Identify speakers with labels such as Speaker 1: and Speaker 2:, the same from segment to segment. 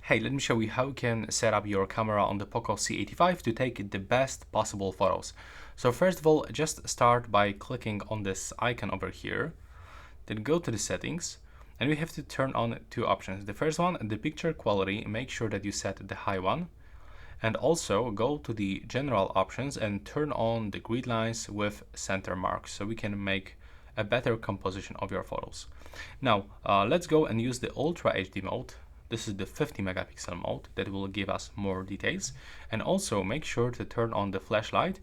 Speaker 1: Hey, let me show you how you can set up your camera on the Poco C85 to take the best possible photos. So first of all, just start by clicking on this icon over here, then go to the settings, and we have to turn on two options. The first one, the picture quality, make sure that you set the high one, and also go to the general options and turn on the grid lines with center marks so we can make a better composition of your photos. Now let's go and use the Ultra HD mode. This is the 50 megapixel mode that will give us more details, and also make sure to turn on the flashlight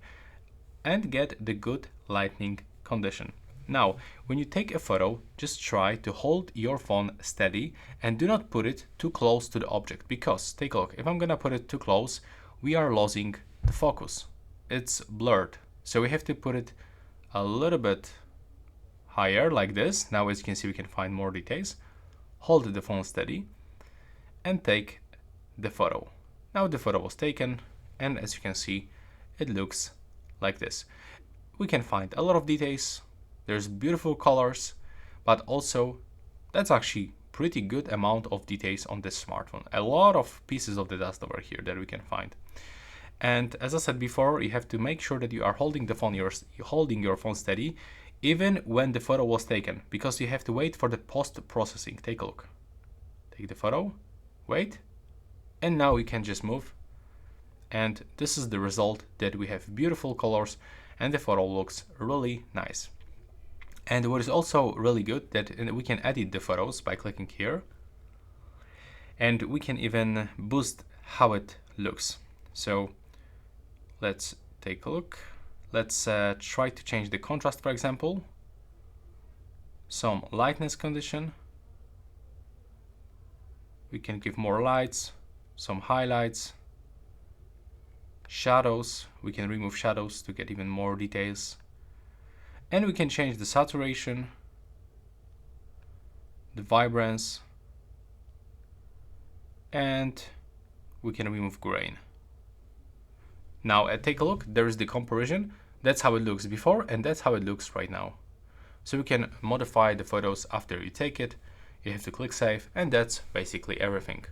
Speaker 1: and get the good lighting condition. Now, when you take a photo, just try to hold your phone steady and do not put it too close to the object, because take a look, if I'm gonna put it too close, we are losing the focus. It's blurred. So we have to put it a little bit higher like this. Now as you can see, we can find more details. Hold the phone steady and take the photo. Now the photo was taken, and as you can see, it looks like this. We can find a lot of details. There's beautiful colors, but also that's actually pretty good amount of details on this smartphone. A lot of pieces of the dust over here that we can find. And as I said before, you have to make sure that you are holding the phone, you're holding your phone steady, even when the photo was taken, because you have to wait for the post-processing. Take a look. Take the photo, wait, and now we can just move. And this is the result, that we have beautiful colors and the photo looks really nice. And what is also really good, that we can edit the photos by clicking here, and we can even boost how it looks. So let's take a look. Let's try to change the contrast, for example, some lightness condition. We can give more lights, some highlights, shadows. We can remove shadows to get even more details. And we can change the saturation, the vibrance, and we can remove grain. Now take a look, there is the comparison. That's how it looks before, and that's how it looks right now. So we can modify the photos after you take it. You have to click save, and that's basically everything.